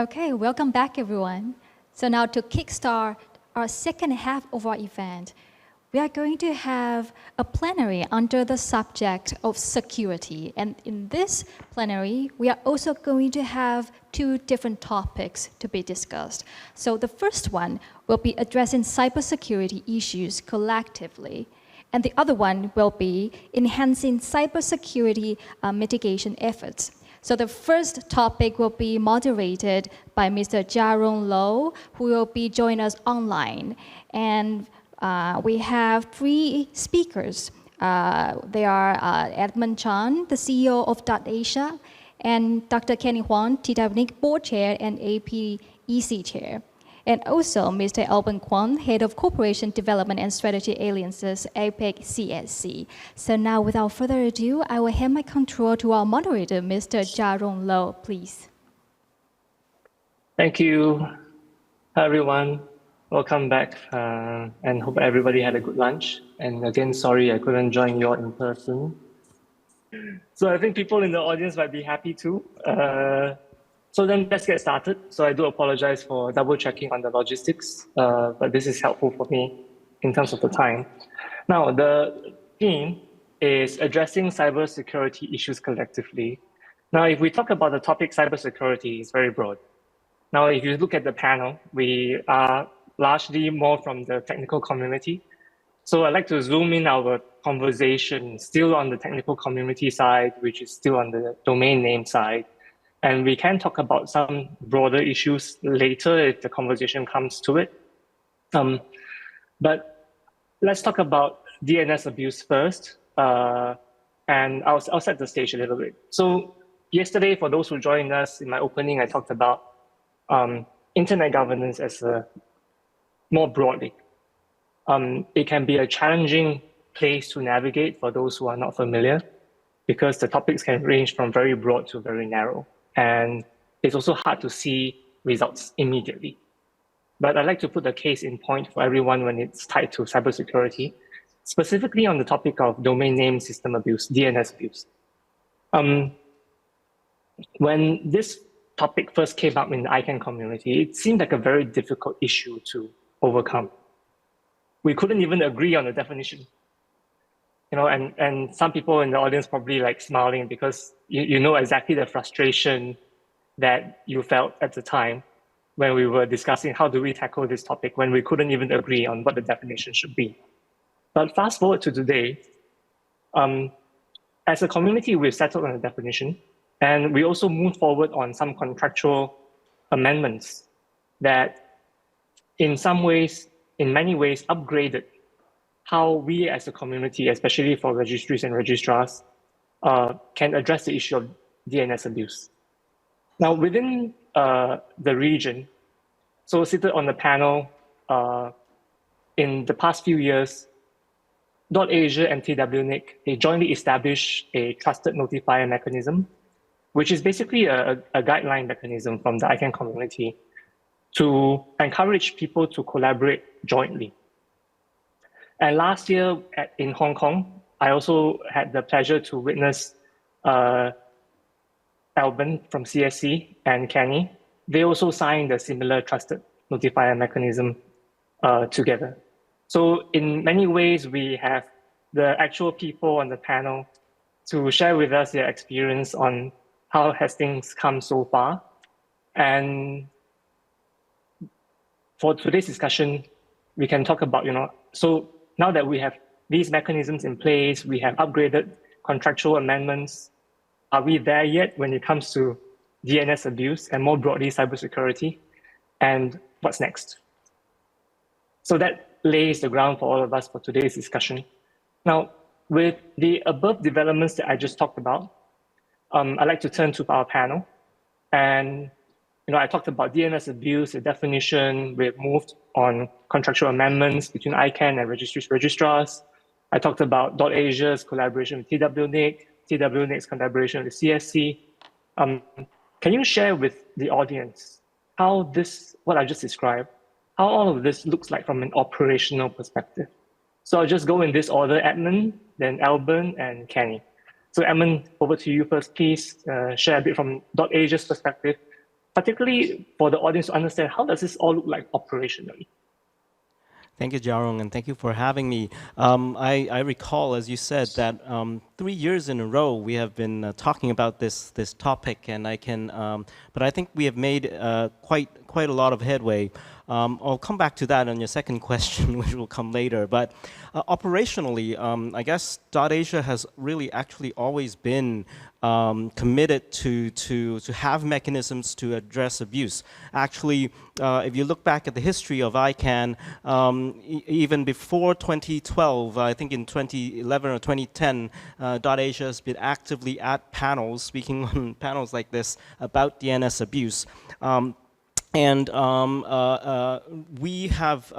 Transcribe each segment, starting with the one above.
Okay, welcome back everyone. So now to kickstart our second half of our event, we are going to have a plenary under the subject of security. And in this plenary, we are also going to have two different topics to be discussed. So the first one will be addressing cybersecurity issues collectively. And the other one will be enhancing cybersecurity mitigation efforts. So the first topic will be moderated by Mr. Jia-Rong, who will be joining us online. And we have three speakers. They are Edmon Chung, the CEO of DotAsia, and Dr. Huang, TWNIC Board Chair and APNIC Chair. And also Mr. Alban Kwan, Head of Cooperation Development and Strategy Alliances, APAC-TWNIC. So now, without further ado, I will hand my control to our moderator, Mr. Jia-Rong, please. Thank you. Hi, everyone. Welcome back, and hope everybody had a good lunch. And again, sorry I couldn't join you all in person. So I think people in the audience might be happy too. So then let's get started. So I do apologize for double checking on the logistics, but this is helpful for me in terms of the time. Now, the theme is addressing cybersecurity issues collectively. Now, if we talk about the topic cybersecurity, it's very broad. Now, if you look at the panel, we are largely more from the technical community. So I'd like to zoom in our conversation still on the technical community side, which is still on the domain name side. And we can talk about some broader issues later if the conversation comes to it. But let's talk about DNS abuse first. And I'll set the stage a little bit. So yesterday, for those who joined us in my opening, I talked about internet governance as more broadly. It can be a challenging place to navigate for those who are not familiar, because the topics can range from very broad to very narrow. And it's also hard to see results immediately. But I'd like to put a case in point for everyone when it's tied to cybersecurity, specifically on the topic of domain name system abuse, DNS abuse. When this topic first came up in the ICANN community, it seemed like a very difficult issue to overcome. We couldn't even agree on the definition. You know, and some people in the audience probably like smiling because you know exactly the frustration that you felt at the time when we were discussing how do we tackle this topic when we couldn't even agree on what the definition should be. But fast forward to today, as a community, we've settled on a definition, and we also moved forward on some contractual amendments that in many ways upgraded how we as a community, especially for registries and registrars, can address the issue of DNS abuse. Now, within the region, so seated on the panel, in the past few years, DotAsia and TWNIC, they jointly established a trusted notifier mechanism, which is basically a guideline mechanism from the ICANN community to encourage people to collaborate jointly. And last year in Hong Kong, I also had the pleasure to witness Alban from CSC and Kenny. They also signed a similar trusted notifier mechanism together. So in many ways, we have the actual people on the panel to share with us their experience on how has things come so far. And for today's discussion, we can talk about, so now that we have these mechanisms in place, we have upgraded contractual amendments. Are we there yet when it comes to DNS abuse and more broadly cybersecurity? And what's next? So that lays the ground for all of us for today's discussion. Now, with the above developments that I just talked about, I'd like to turn to our panel. And I talked about DNS abuse, the definition. We've moved on contractual amendments between ICANN and registrars. I talked about DotAsia's collaboration with TWNIC, TWNIC's collaboration with CSC. Can you share with the audience how what I just described, how all of this looks like from an operational perspective? So I'll just go in this order: Edmon, then Alban, and Kenny. So Edmon, over to you first, please. Share a bit from DotAsia's perspective. particularly for the audience to understand how does this all look like operationally? Thank you, Jia-Rong, and thank you for having me. I recall, as you said, that 3 years in a row we have been talking about this topic, and but I think we have made quite a lot of headway. I'll come back to that on your second question, which will come later. But operationally, I guess DotAsia has really actually always been committed to have mechanisms to address abuse. Actually, if you look back at the history of ICANN, even before 2012, I think in 2011 or 2010, DotAsia has been actively at panels, speaking on panels like this about DNS abuse. We have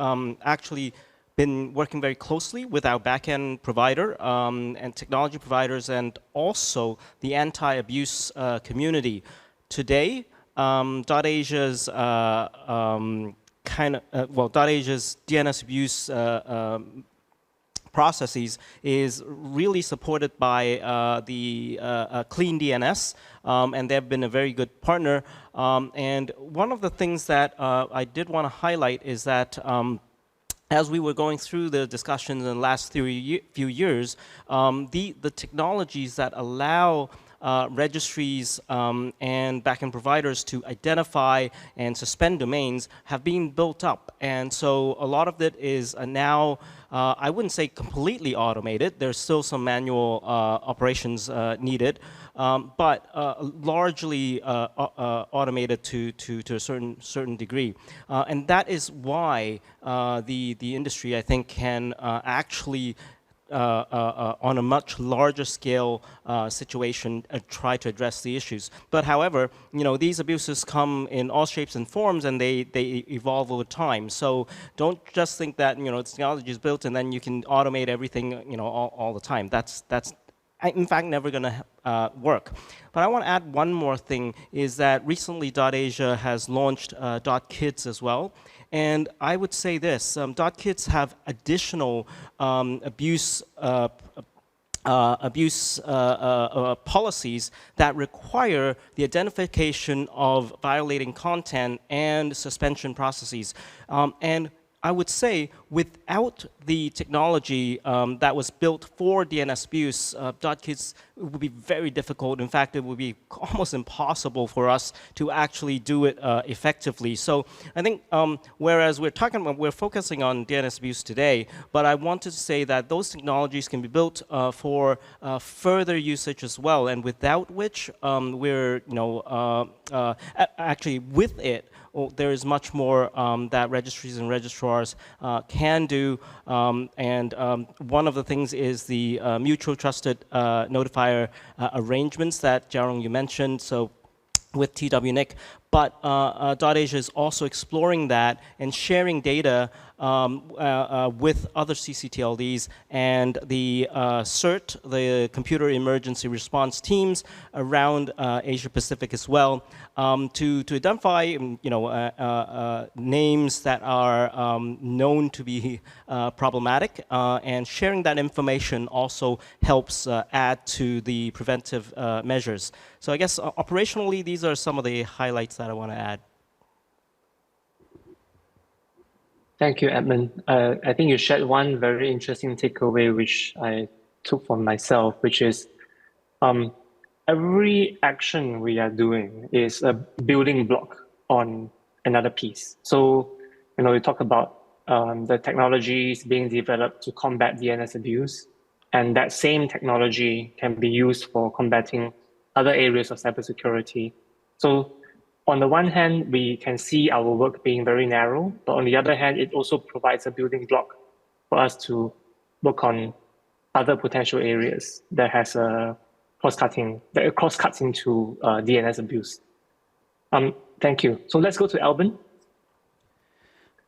actually been working very closely with our backend provider and technology providers, and also the anti-abuse community. Today, DotAsia's DotAsia's DNS abuse processes is really supported by the Clean DNS, and they've been a very good partner. And one of the things that I did want to highlight is that as we were going through the discussions in the last few years, the technologies that allow registries and backend providers to identify and suspend domains have been built up. And so a lot of it is now, I wouldn't say completely automated. There's still some manual operations needed, but largely automated to a certain degree. And that is why the industry, I think, can actually on a much larger scale situation try to address the issues. But however, these abuses come in all shapes and forms, and they evolve over time. So don't just think that technology is built and then you can automate everything all the time. That's in fact never going to work. But I want to add one more thing, is that recently DotAsia has launched .kids as well. And I would say this, .kids have additional abuse policies that require the identification of violating content and suspension processes. And I would say without the technology that was built for DNS abuse, .kids would be very difficult. In fact, it would be almost impossible for us to actually do it effectively. So I think whereas we're focusing on DNS abuse today, but I wanted to say that those technologies can be built for further usage as well, and without which we're actually with it. There is much more that registries and registrars can do, and one of the things is the mutual trusted notifier arrangements that Jia-Rong you mentioned. So with TWNIC, but DotAsia is also exploring that and sharing data with other CCTLDs and the CERT, the Computer Emergency Response Teams around Asia Pacific as well, to identify names that are known to be problematic, and sharing that information also helps add to the preventive measures. So I guess operationally, these are some of the highlights that I want to add. Thank you, Edmon. I think you shared one very interesting takeaway, which I took from myself, which is every action we are doing is a building block on another piece. So, we talk about the technologies being developed to combat DNS abuse, and that same technology can be used for combating other areas of cybersecurity. So on the one hand, we can see our work being very narrow, but on the other hand, it also provides a building block for us to work on other potential areas that has a cross cuts into DNS abuse. Thank you. So let's go to Alban.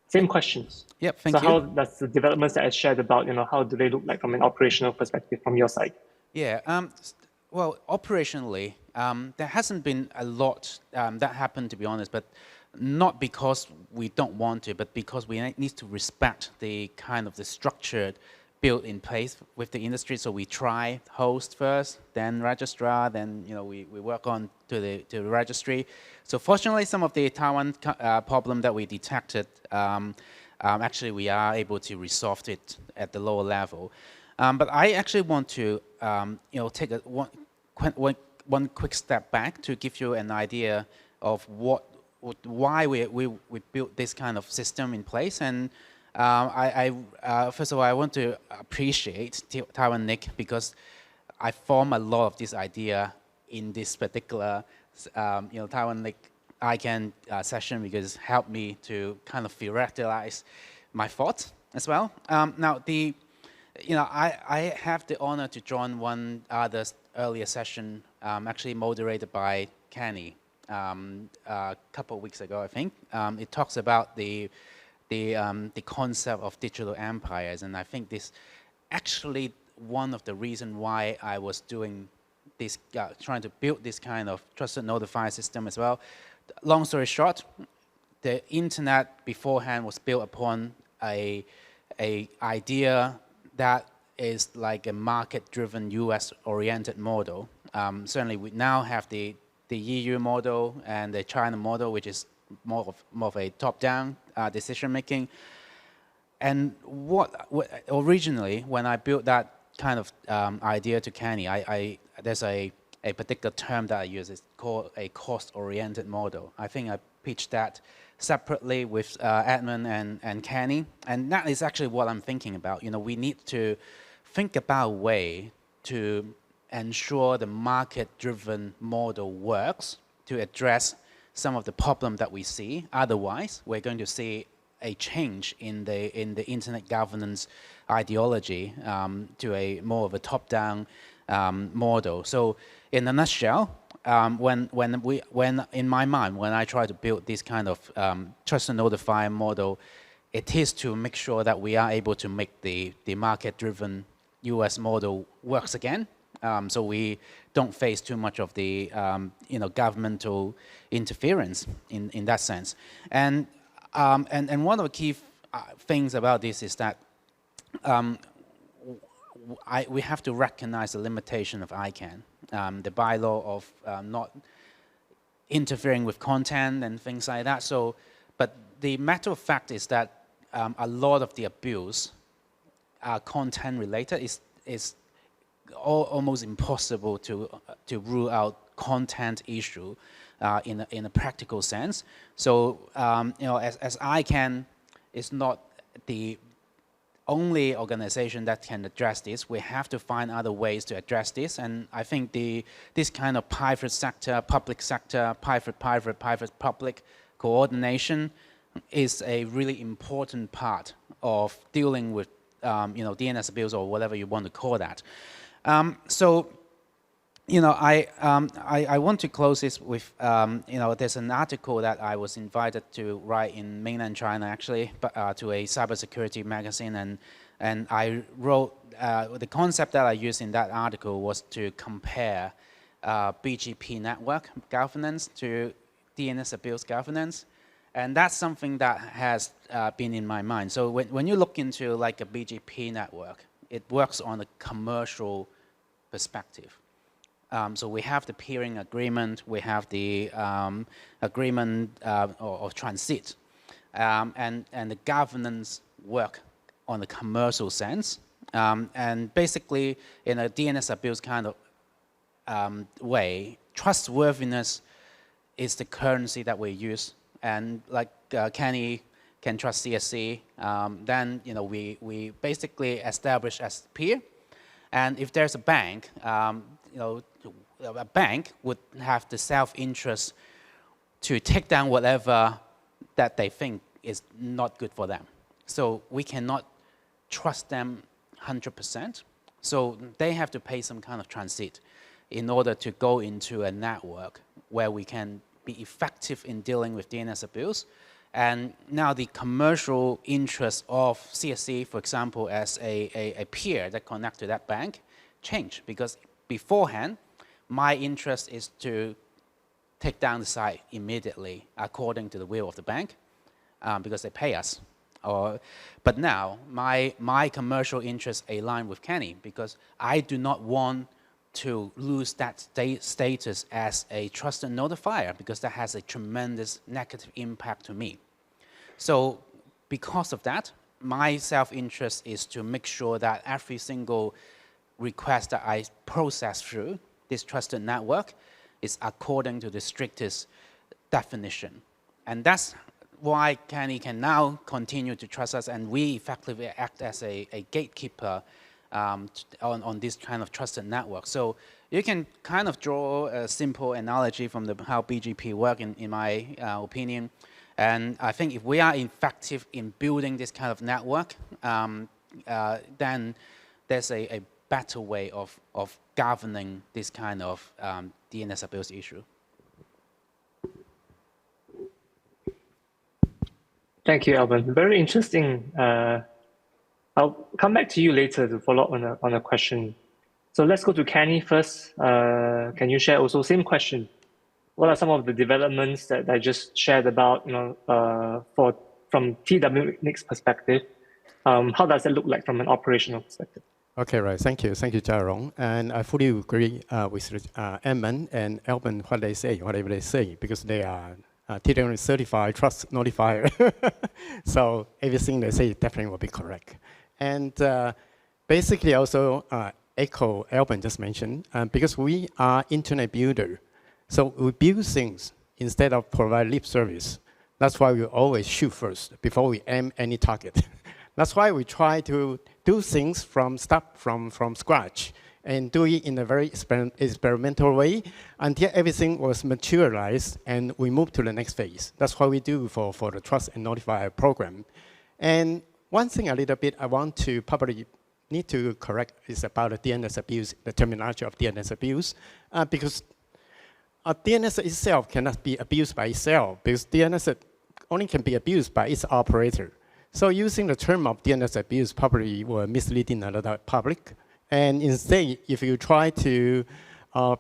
Same questions. Yep, thank you. So how does the developments that I shared about, how do they look like from an operational perspective from your side? Yeah, well, operationally, there hasn't been a lot that happened, to be honest, but not because we don't want to, but because we need to respect the kind of the structured built in place with the industry. So we try host first, then registrar, then we work on to the registry. So fortunately, some of the Taiwan problem that we detected, actually we are able to resolve it at the lower level. But I actually want to take one quick step back to give you an idea of why we built this kind of system in place. And first of all, I want to appreciate TWNIC because I formed a lot of this idea in this particular TWNIC ICANN session because it helped me to kind of theorize my thoughts as well. Now, I have the honor to join one other earlier session, actually moderated by Kenny a couple of weeks ago, I think. It talks about the concept of digital empires, and I think this actually one of the reasons why I was doing this, trying to build this kind of trusted notifier system as well. Long story short, the internet beforehand was built upon a idea that is like a market-driven US-oriented model. Certainly, we now have the EU model and the China model, which is more of a top-down decision-making. And originally, when I built that kind of idea to Kenny, there's a particular term that I use. It's called a cost-oriented model. I think I pitched that separately with Edmon and Kenny, and that is actually what I'm thinking about. We need to think about a way to ensure the market-driven model works to address some of the problem that we see. Otherwise, we're going to see a change in the internet governance ideology to a more of a top-down model. So, in a nutshell, when in my mind, when I try to build this kind of trusted notifier model, it is to make sure that we are able to make the market-driven US model works again. So we don't face too much of the governmental interference in that sense. And one of the key things about this is that we have to recognize the limitation of ICANN, the bylaw of not interfering with content and things like that. So, but the matter of fact is that a lot of the abuse content related is almost impossible to rule out content issue in a practical sense. So as ICANN is not the only organization that can address this, we have to find other ways to address this. And I think this kind of private sector, public sector, public coordination is a really important part of dealing with DNS abuse or whatever you want to call that. So, I want to close this with, there's an article that I was invited to write in mainland China, actually, to a cybersecurity magazine, and I wrote, the concept that I used in that article was to compare BGP network governance to DNS abuse governance, and that's something that has been in my mind. So when you look into like a BGP network, it works on a commercial perspective. So we have the peering agreement, we have the agreement of transit, and the governance work on the commercial sense. And basically, in a DNS abuse kind of way, trustworthiness is the currency that we use. And like Kenny can trust CSC, then we basically establish as peer. And if there's a bank, a bank would have the self-interest to take down whatever that they think is not good for them. So we cannot trust them 100%. So they have to pay some kind of transit in order to go into a network where we can be effective in dealing with DNS abuse. And now the commercial interest of CSC, for example, as a peer that connects to that bank, change, because beforehand, my interest is to take down the site immediately according to the will of the bank, because they pay us. But now my commercial interests align with Kenny because I do not want to lose that status as a trusted notifier because that has a tremendous negative impact to me. So because of that, my self-interest is to make sure that every single request that I process through this trusted network is according to the strictest definition. And that's why Kenny can now continue to trust us, and we effectively act as a gatekeeper on this kind of trusted network. So you can kind of draw a simple analogy from how BGP work in my opinion. And I think if we are effective in building this kind of network, then there's a better way of governing this kind of DNS abuse issue. Thank you, Alban. Very interesting. I'll come back to you later to follow up on a question. So let's go to Kenny first. Can you share also same question? What are some of the developments that I just shared about, from TWNIC's perspective? How does it look like from an operational perspective? Okay, right. Thank you, Jia-Rong. And I fully agree with Edmon and Alban whatever they say, because they are TWNIC certified trust notifier. So everything they say definitely will be correct. And basically also echo Alban just mentioned, because we are internet builder. So we build things instead of provide lip service. That's why we always shoot first before we aim any target. That's why we try to do things from scratch and do it in a very experimental way until everything was materialized and we move to the next phase. That's what we do for the Trust and Notify program. And one thing a little bit I want to probably need to correct is about the DNS abuse, the terminology of DNS abuse, because DNS itself cannot be abused by itself because DNS only can be abused by its operator. So using the term of DNS abuse probably were misleading a lot of public. And instead, if you try to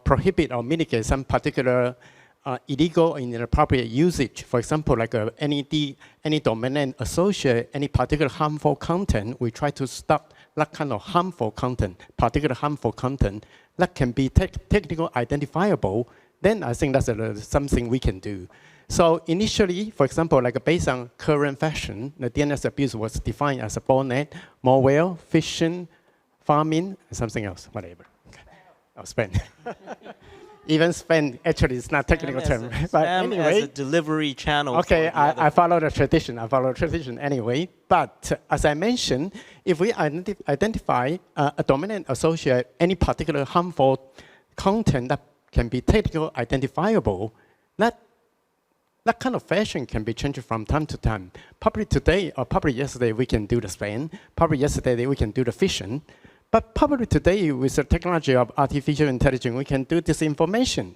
prohibit or mitigate some particular illegal and inappropriate usage, for example, like any domain name associate any particular harmful content, we try to stop that kind of harmful content, particular harmful content that can be technically identifiable. Then I think that's something we can do. So initially, for example, like based on current fashion, the DNS abuse was defined as a botnet, malware, phishing, farming, and something else, whatever. Okay. Oh, spam. Even spam actually is not technical term. But anyway, as a delivery channel. Okay, I follow the tradition. Anyway. But as I mentioned, if we identify a dominant associate any particular harmful content that can be technically identifiable, that kind of fashion can be changed from time to time. Probably today or probably yesterday we can do the spam. Probably yesterday we can do the phishing. But probably today with the technology of artificial intelligence, we can do disinformation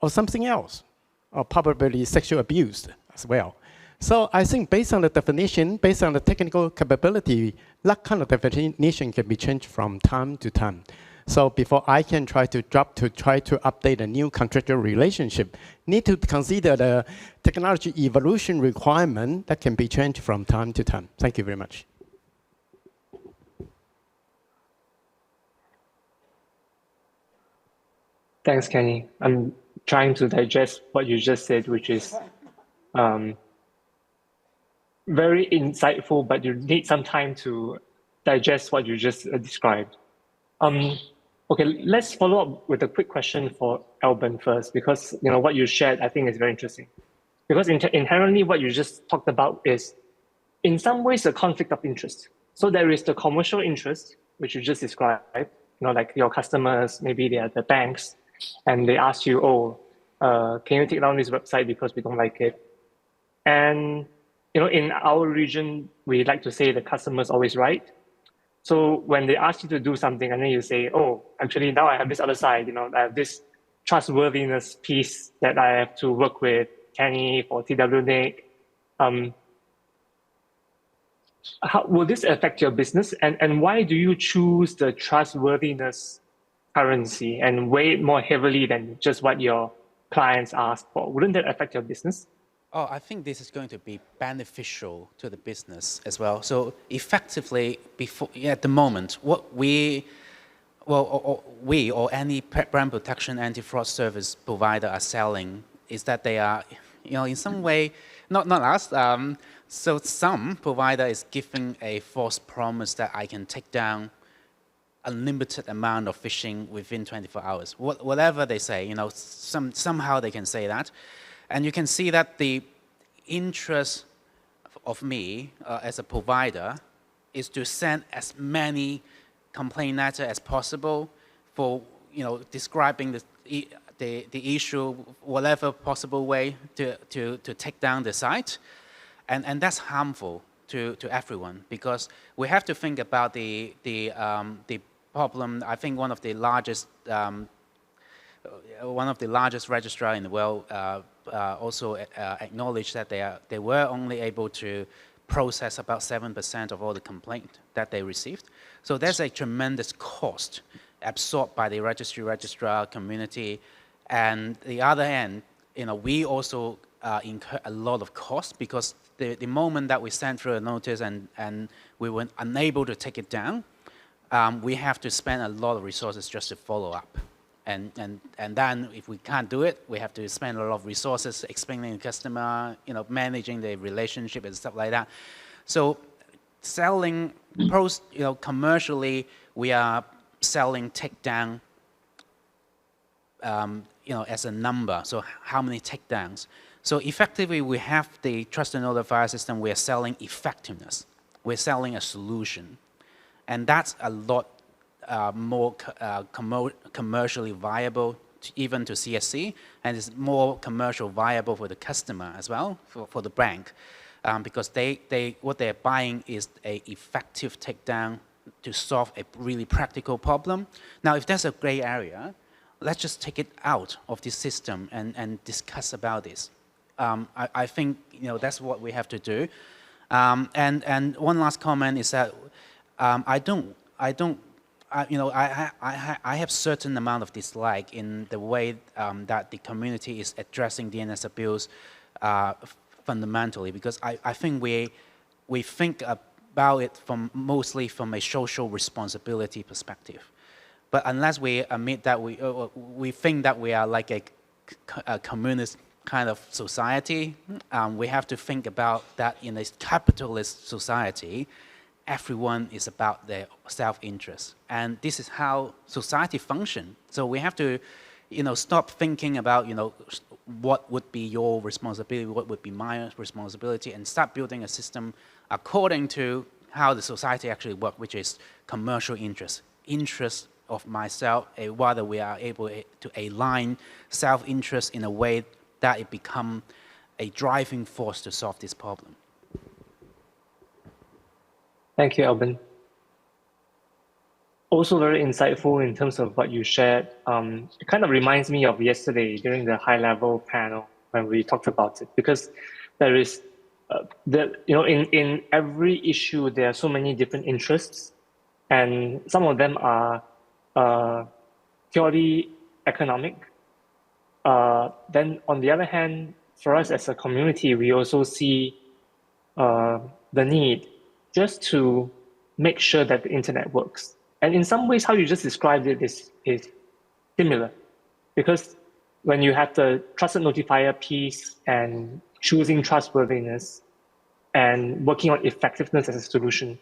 or something else, or probably sexual abuse as well. So I think based on the definition, based on the technical capability, that kind of definition can be changed from time to time. So before I can try to update a new contractual relationship, need to consider the technology evolution requirement that can be changed from time to time. Thank you very much. Thanks, Kenny. I'm trying to digest what you just said, which is very insightful, but you need some time to digest what you just described. Okay, let's follow up with a quick question for Alban first, because what you shared I think is very interesting. Because inherently what you just talked about is in some ways a conflict of interest. So there is the commercial interest, which you just described, like your customers, maybe they are the banks, and they ask you, can you take down this website because we don't like it? And in our region, we like to say the customer's always right. So when they ask you to do something and then you say, actually now I have this other side, I have this trustworthiness piece that I have to work with Kenny for TWNIC. How will this affect your business? And why do you choose the trustworthiness currency and weigh it more heavily than just what your clients ask for? Wouldn't that affect your business? Oh, I think this is going to be beneficial to the business as well. So effectively, at the moment, what we or any brand protection anti-fraud service provider are selling is that they are, in some way, not us. So some provider is giving a false promise that I can take down unlimited amount of phishing within 24 hours. Whatever they say, somehow they can say that. And you can see that the interest of me as a provider is to send as many complaint letters as possible for describing the issue, whatever possible way to take down the site, and that's harmful to everyone because we have to think about the problem. I think one of the largest registrars in the world also acknowledged that they were only able to process about 7% of all the complaints that they received. So there's a tremendous cost absorbed by the registrar community. And the other end, we also incur a lot of costs because the moment that we send through a notice and we were unable to take it down, we have to spend a lot of resources just to follow up. And then if we can't do it, we have to spend a lot of resources explaining to the customer, managing the relationship and stuff like that. So selling, commercially, we are selling takedown, as a number. So how many takedowns? So effectively, we have the trusted notifier system. We are selling effectiveness. We're selling a solution. And that's a lot more commercially viable even to CSC, and it's more commercial viable for the customer as well, for the bank, because what they're buying is a effective takedown to solve a really practical problem. Now, if there's a gray area, let's just take it out of this system and discuss about this. I think that's what we have to do. And one last comment is that I have certain amount of dislike in the way that the community is addressing DNS abuse fundamentally, because I think we think about it mostly from a social responsibility perspective. But unless we admit that we think that we are like a communist kind of society, we have to think about that in a capitalist society, everyone is about their self-interest. And this is how society functions. So we have to, stop thinking about, what would be your responsibility, what would be my responsibility, and start building a system according to how the society actually works, which is commercial interest of myself, whether we are able to align self-interest in a way that it becomes a driving force to solve this problem. Thank you, Alban. Also very insightful in terms of what you shared. It kind of reminds me of yesterday during the high-level panel when we talked about it, because there is, in every issue, there are so many different interests, and some of them are purely economic. Then on the other hand, for us as a community, we also see the need just to make sure that the internet works. And in some ways, how you just described it is similar, because when you have the trusted notifier piece and choosing trustworthiness and working on effectiveness as a solution,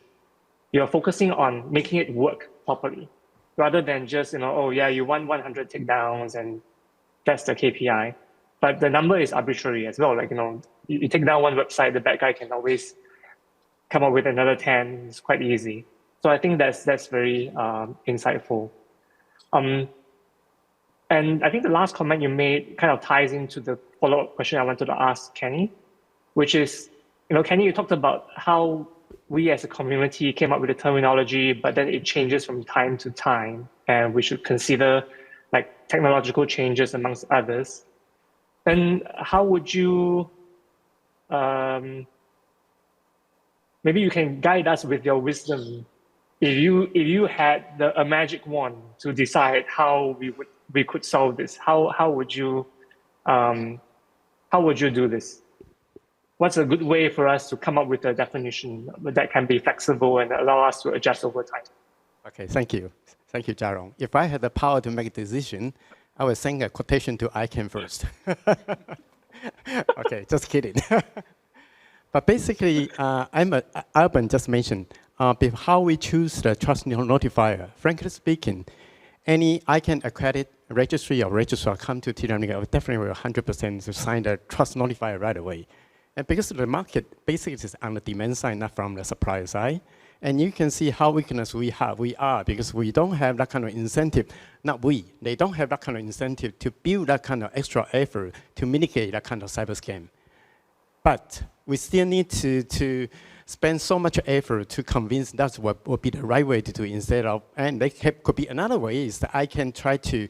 you're focusing on making it work properly, rather than just, oh yeah, you want 100 takedowns and that's the KPI. But the number is arbitrary as well. Like, you take down one website, the bad guy can always come up with another 10. It's quite easy. So I think that's very insightful. And I think the last comment you made kind of ties into the follow-up question I wanted to ask Kenny, which is, Kenny, you talked about how we as a community came up with the terminology, but then it changes from time to time, and we should consider like technological changes amongst others. And how would you, maybe you can guide us with your wisdom. If you had a magic wand to decide how we could solve this, how would you do this? what's a good way for us to come up with a definition that can be flexible and allow us to adjust over time? Okay, thank you. Thank you, Jia-Rong. If I had the power to make a decision, I would send a quotation to ICANN first. Okay, just kidding. But basically, Alban just mentioned how we choose the trust notifier. Frankly speaking, any ICANN accredited registry or registrar come to TWNIC, I would definitely 100% to sign the trust notifier right away. And because the market basically is on the demand side, not from the supply side. And you can see how weakness we are because we don't have that kind of incentive. They don't have that kind of incentive to build that kind of extra effort to mitigate that kind of cyber scam. But we still need to spend so much effort to convince that's what would be the right way to do instead of, and there could be another way is that I can try to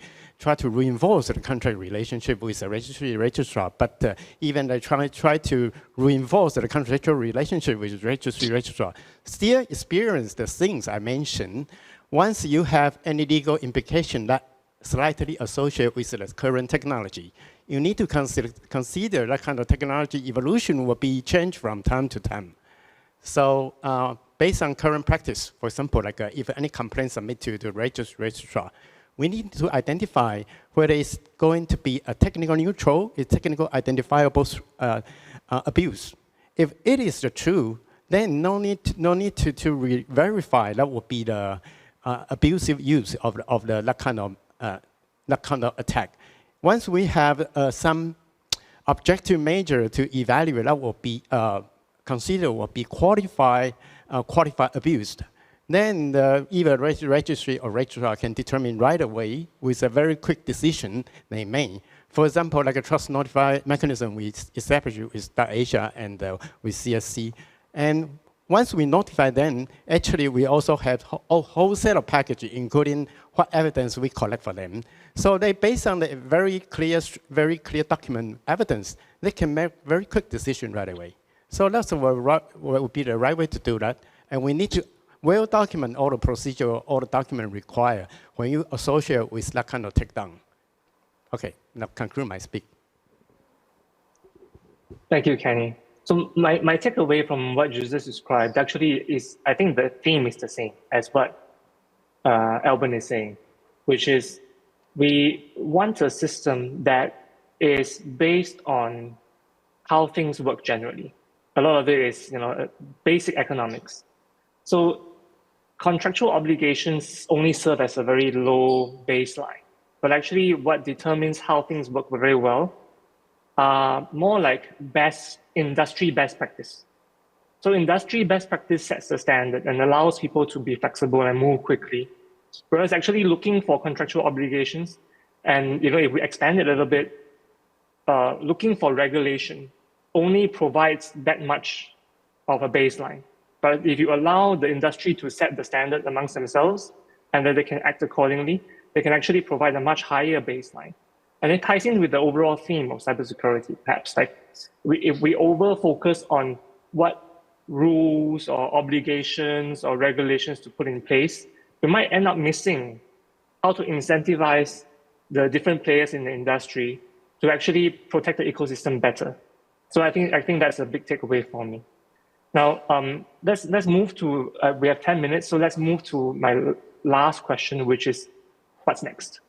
reinforce the contract relationship with the registrar, but even they try to reinforce the contractual relationship with the registrar. Still experience the things I mentioned. Once you have any legal implication that slightly associated with the current technology, you need to consider that kind of technology evolution will be changed from time to time. So based on current practice, for example, like if any complaints submitted to the registrar, we need to identify whether it's going to be a technical neutral, a technical identifiable abuse. If it is the true, then no need to verify that would be the abusive use of that kind of attack. Once we have some objective measure to evaluate, that will be considered will be qualified abuse. Then either registry or registrar can determine right away with a very quick decision they may. For example, like a trust notify mechanism we established with DotAsia and with CSC. And once we notify them, actually we also have a whole set of packages, including what evidence we collect for them. So they, based on the very clear document evidence, they can make very quick decision right away. So that's what would be the right way to do that. And we need to well document all the procedure, all the document required when you associate with that kind of takedown. Okay, now conclude my speak. Thank you, Kenny. So my takeaway from what you just described actually is, I think the theme is the same as what Alban is saying, which is we want a system that is based on how things work generally. A lot of it is, basic economics. So contractual obligations only serve as a very low baseline, but actually what determines how things work very well are more like industry best practice. So industry best practice sets the standard and allows people to be flexible and move quickly. Whereas actually looking for contractual obligations, and if we expand it a little bit, looking for regulation only provides that much of a baseline. But if you allow the industry to set the standard amongst themselves and then they can act accordingly, they can actually provide a much higher baseline. And it ties in with the overall theme of cybersecurity, perhaps. Like if we over-focus on what rules or obligations or regulations to put in place, we might end up missing how to incentivize the different players in the industry to actually protect the ecosystem better. So I think that's a big takeaway for me. Now, let's move to, we have 10 minutes, so let's move to my last question, which is, what's next?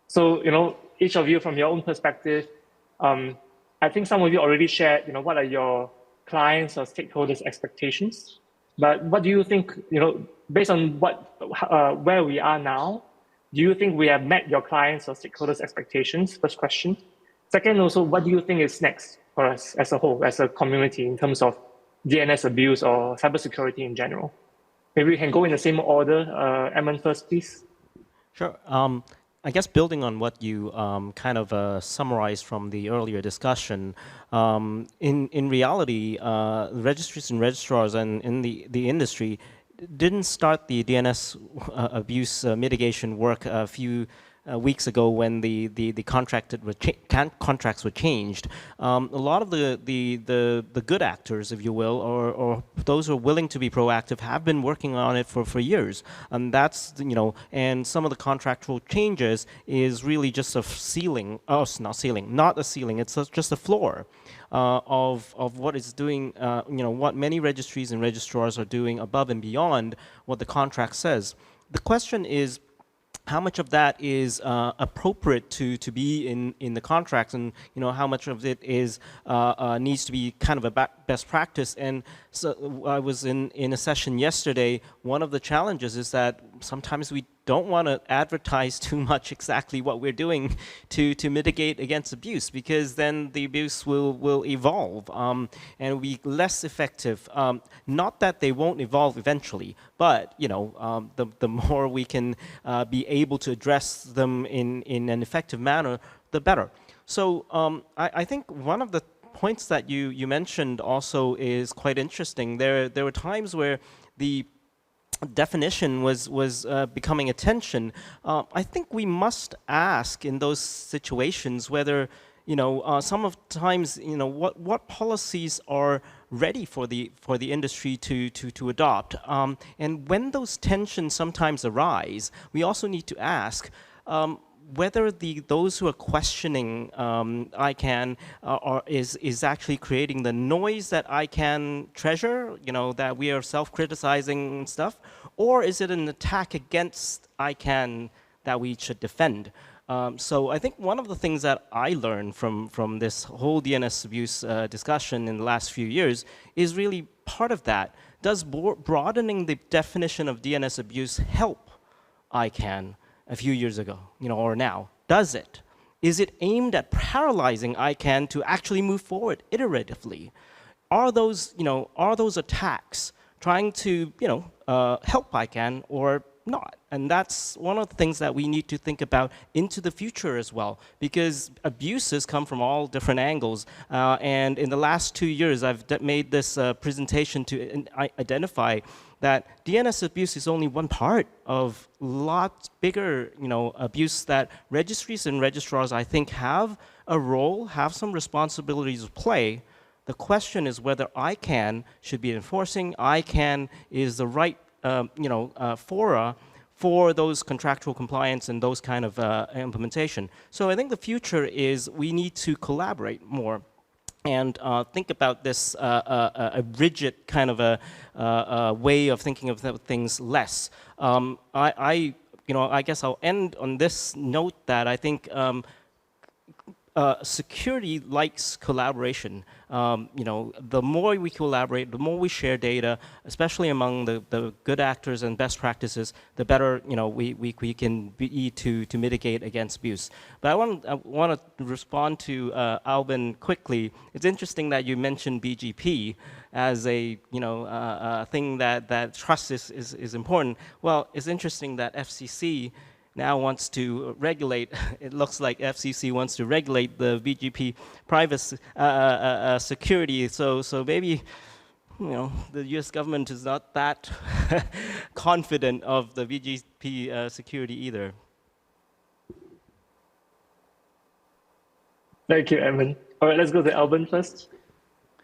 So, each of you from your own perspective, I think some of you already shared, what are your clients or stakeholders' expectations? But what do you think, based on where we are now, do you think we have met your clients or stakeholders' expectations? First question. Second, also, what do you think is next for us as a whole, as a community, in terms of DNS abuse or cybersecurity in general? Maybe we can go in the same order. Edmon first, please. Sure. I guess building on what you kind of summarized from the earlier discussion, in reality, registries and registrars and in the industry didn't start the DNS abuse mitigation work a few weeks ago when the contracts were changed, a lot of the good actors, if you will, or those who are willing to be proactive have been working on it for years. And that's, and some of the contractual changes is really just a ceiling, not a ceiling, it's just a floor of what it's doing, what many registries and registrars are doing above and beyond what the contract says. The question is, how much of that is appropriate to be in the contracts, and how much of it is needs to be kind of a best practice? And so I was in a session yesterday. One of the challenges is that sometimes we don't want to advertise too much exactly what we're doing to mitigate against abuse, because then the abuse will evolve and be less effective. Not that they won't evolve eventually, but the more we can be able to address them in an effective manner, the better. So I think one of the points that you mentioned also is quite interesting. There were times where the definition was becoming a tension. I think we must ask in those situations whether sometimes what policies are ready for the industry to adopt, and when those tensions sometimes arise, we also need to ask whether those who are questioning ICANN is actually creating the noise that ICANN treasure, that we are self-criticizing and stuff, or is it an attack against ICANN that we should defend? So I think one of the things that I learned from this whole DNS abuse discussion in the last few years is really part of that. Does broadening the definition of DNS abuse help ICANN a few years ago, or now? Does it? Is it aimed at paralyzing ICANN to actually move forward iteratively? Are those attacks trying to, help ICANN or not? And that's one of the things that we need to think about into the future as well, because abuses come from all different angles. And in the last 2 years, I've made this presentation to identify that DNS abuse is only one part of lots bigger, abuse that registries and registrars, I think, have a role, have some responsibilities to play. The question is whether ICANN should be enforcing. ICANN is the right, fora for those contractual compliance and those kind of implementation. So I think the future is we need to collaborate more and think about this a rigid kind of a way of thinking of things less. I guess I'll end on this note that I think security likes collaboration. The more we collaborate, the more we share data, especially among the good actors and best practices, the better we can be to mitigate against abuse. But I want to respond to Alban quickly. It's interesting that you mentioned BGP as a thing that trust is important. Well, it's interesting that FCC now wants to regulate, it looks like FCC wants to regulate the BGP privacy security. So maybe the US government is not that confident of the BGP security either. Thank you, Edmon. All right, let's go to Alban first.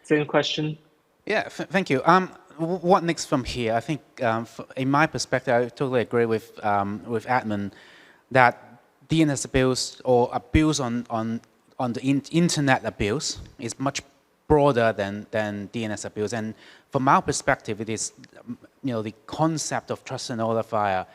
Same question. Yeah, thank you. What next from here? I think, in my perspective, I totally agree with Edmon that DNS abuse or abuse on the internet abuse is much broader than DNS abuse. And from our perspective, it is, the concept of trusted notifier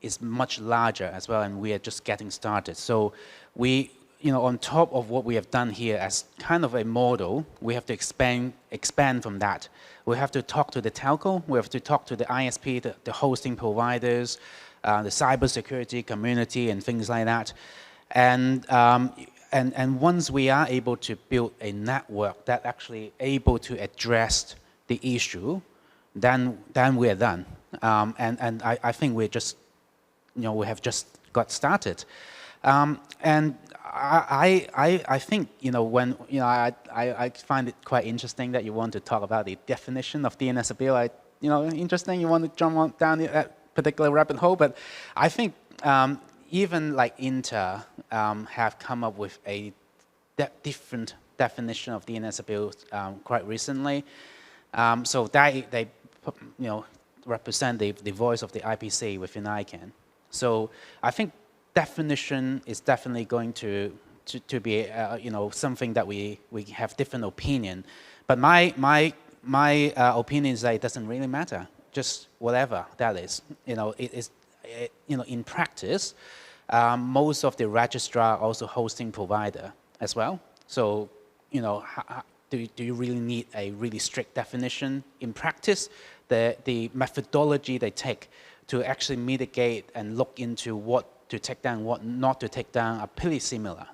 is much larger as well, and we are just getting started. So we, on top of what we have done here as kind of a model, we have to expand from that. We have to talk to the telco, we have to talk to the ISP, the hosting providers, the cybersecurity community and things like that. And once we are able to build a network that actually able to address the issue, then we are done. And I think we're just, we have just got started. And I think, when, I find it quite interesting that you want to talk about the definition of DNS abuse. Interesting, you want to jump down that particular rabbit hole, but I think, even like Inter have come up with a different definition of DNS abuse quite recently. So they represent the voice of the IPC within ICANN. So I think definition is definitely going to be something that we have different opinion. But my opinion is that it doesn't really matter. Just whatever that is. In practice, most of the registrar are also hosting provider as well. So, do you really need a really strict definition? In practice, the methodology they take to actually mitigate and look into what to take down, what not to take down are pretty similar.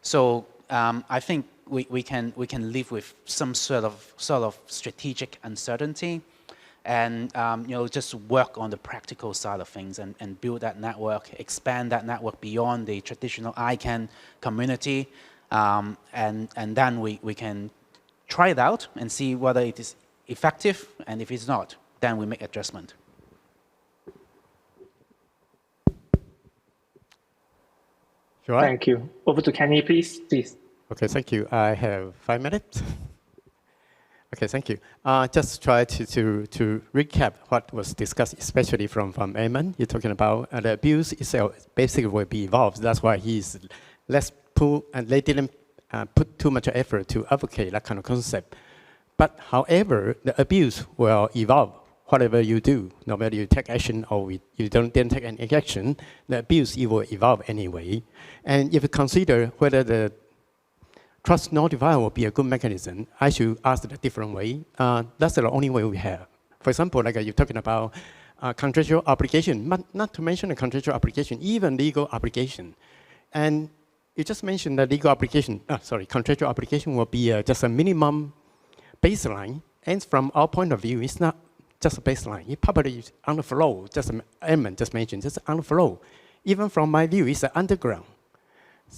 So I think we can live with some sort of strategic uncertainty, and just work on the practical side of things and build that network, expand that network beyond the traditional ICANN community, and then we can try it out and see whether it is effective, and if it's not, then we make adjustment. Sure. Thank you. Over to Kenny, please. Okay, thank you. I have 5 minutes. Okay, thank you. Just try to recap what was discussed, especially from Edmon. You're talking about the abuse itself basically will be evolved. That's why he's less pull, and they didn't put too much effort to advocate that kind of concept. But however, the abuse will evolve. Whatever you do, no matter you take action or you didn't take any action, the abuse, it will evolve anyway. And if you consider whether the trust notifier will be a good mechanism, I should ask it a different way. That's the only way we have. For example, like you're talking about contractual obligation, not to mention the contractual obligation, even legal obligation. And you just mentioned that legal obligation, contractual obligation will be just a minimum baseline. And from our point of view, it's not just a baseline. It probably is on the flow, just Edmon just mentioned, just on the flow. Even from my view, it's underground.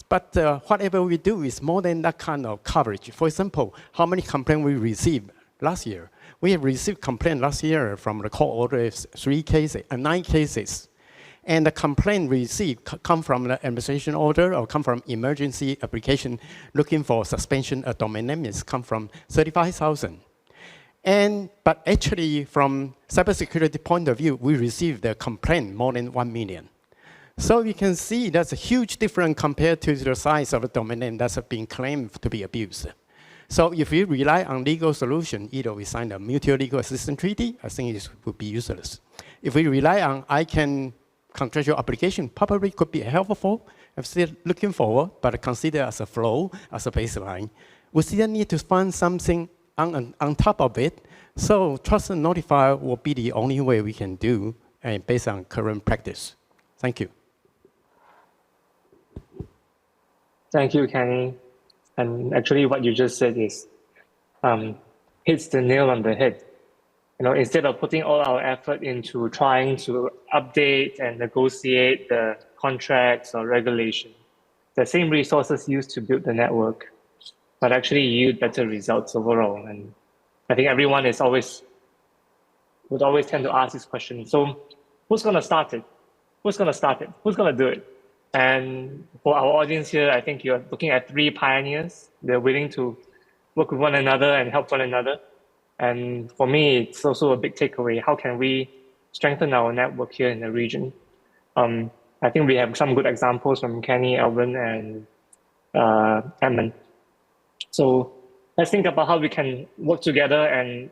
But whatever we do is more than that kind of coverage. For example, how many complaints we received last year? We have received complaints last year from the court order 9 cases. And the complaint received come from the administration order or come from emergency application looking for suspension of domain name. It's come from 35,000. But actually, from cybersecurity point of view, we received the complaint more than 1 million. So you can see that's a huge difference compared to the size of the domain name that's being claimed to be abused. So if we rely on legal solution, either we sign a mutual legal assistance treaty, I think it would be useless. If we rely on ICANN contractual obligation, probably could be helpful. I'm still looking forward, but consider as a flow, as a baseline. We still need to find something on top of it. So trust and notifier will be the only way we can do based on current practice. Thank you. Thank you, Kenny. And actually what you just said is hits the nail on the head. Instead of putting all our effort into trying to update and negotiate the contracts or regulation, the same resources used to build the network, but actually yield better results overall. And I think everyone would always tend to ask this question. So who's going to start it? Who's going to start it? Who's going to do it? And for our audience here, I think you're looking at 3 pioneers. They're willing to work with one another and help one another. And for me, it's also a big takeaway. How can we strengthen our network here in the region? I think we have some good examples from Kenny, Alban, and Edmon. So let's think about how we can work together and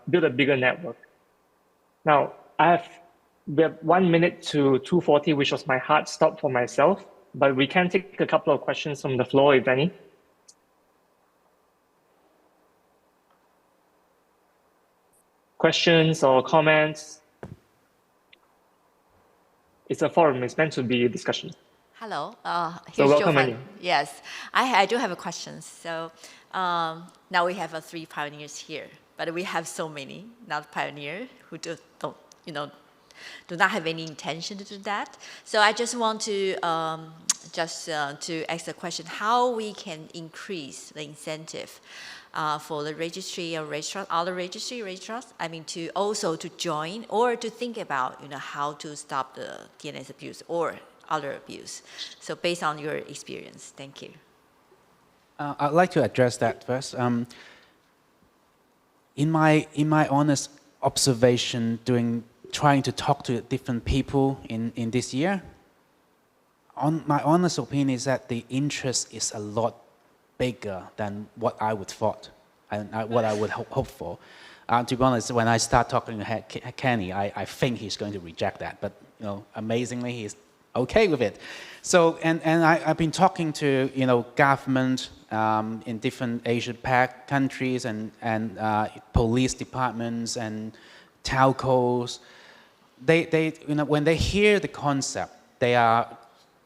build a bigger network. Now, we have 1 minute to 2:40, which was my hard stop for myself, but we can take a couple of questions from the floor, if any. Questions or comments? It's a forum, it's meant to be a discussion. Hello, So here's welcome, Joe. Annie. Yes, I do have a question. So now we have 3 pioneers here, but we have so many not pioneers who do not have any intention to do that. So I just want to to ask the question: how we can increase the incentive for the registry or registrars, other registrars, I mean, to join or to think about how to stop the DNS abuse or other abuse. So based on your experience, thank you. I'd like to address that first. In my honest observation, trying to talk to different people in this year, my honest opinion is that the interest is a lot bigger than what I would thought and what I would hope for. To be honest, when I start talking to Kenny, I think he's going to reject that, but amazingly, he's okay with it. So, and I've been talking to government in different Asia-Pac countries and police departments and telcos. They when they hear the concept, they are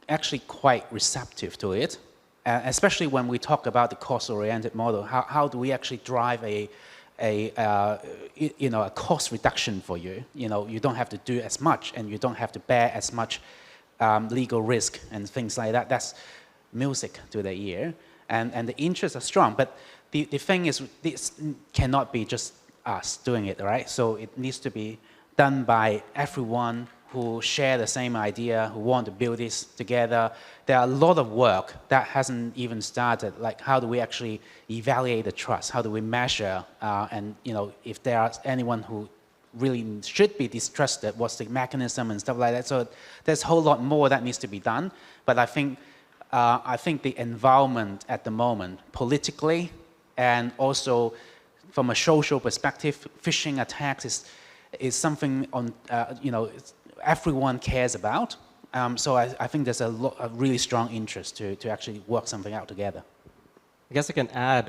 actually quite receptive to it, especially when we talk about the cost-oriented model. How do we actually drive a cost reduction for you? You don't have to do as much, and you don't have to bear as much legal risk and things like that. That's music to the ear, and the interests are strong. But the thing is, this cannot be just us doing it, right? So it needs to be done by everyone who share the same idea, who want to build this together. There are a lot of work that hasn't even started, like how do we actually evaluate the trust? How do we measure? And if there are anyone who really should be distrusted, what's the mechanism and stuff like that. So there's a whole lot more that needs to be done. But I think the environment at the moment, politically and also from a social perspective, phishing attacks is something on everyone cares about. So I think there's a really strong interest to actually work something out together. I guess I can add,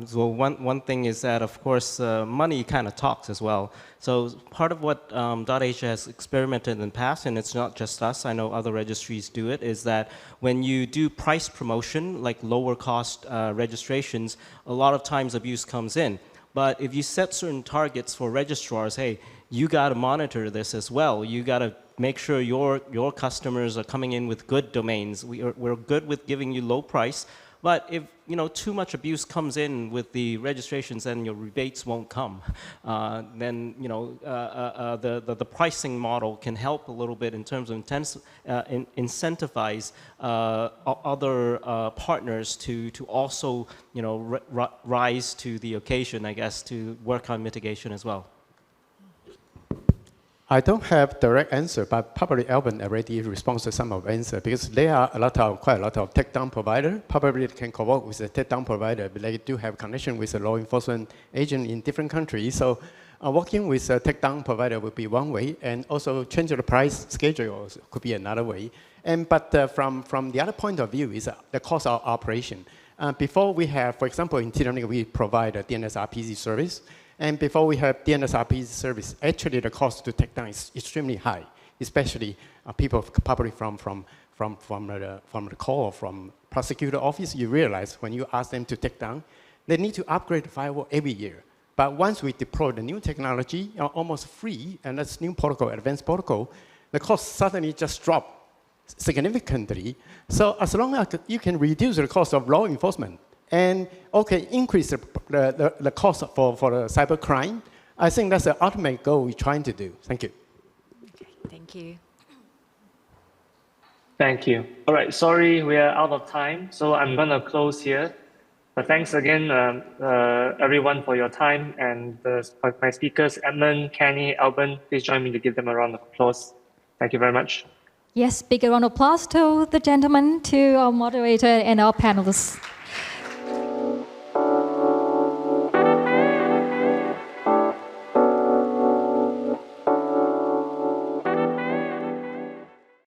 so one thing is that, of course, money kind of talks as well. So part of what DotAsia has experimented in the past, and it's not just us, I know other registries do it, is that when you do price promotion, like lower cost registrations, a lot of times abuse comes in. But if you set certain targets for registrars, hey, you got to monitor this as well. You got to make sure your customers are coming in with good domains. We're good with giving you low price, but if too much abuse comes in with the registrations, then your rebates won't come. Then the pricing model can help a little bit in terms of incentivize other partners to also rise to the occasion, I guess, to work on mitigation as well. I don't have direct answer, but probably Alban already responds to some of the answer because there are quite a lot of takedown provider. Probably can co-work with a takedown provider, but they do have connection with a law enforcement agent in different countries. So working with a takedown provider would be one way, and also change the price schedule could be another way. But from the other point of view is the cost of operation. Before we have, for example, in TWNIC, we provide a DNS RPC service. And before we have DNS RPC service, actually the cost to take down is extremely high, especially people probably from the call from prosecutor office. You realize when you ask them to take down, they need to upgrade the firewall every year. But once we deploy the new technology, almost free, and that's new protocol, advanced protocol, the cost suddenly just drop significantly. So as long as you can reduce the cost of law enforcement, and increase the cost for the cyber crime, I think that's the ultimate goal we're trying to do. Thank you. Okay, thank you. Thank you. All right, sorry, we are out of time, so I'm going to close here. But thanks again, everyone, for your time. And my speakers, Edmon, Kenny, Alban, please join me to give them a round of applause. Thank you very much. Yes, big round of applause to the gentlemen, to our moderator and our panelists.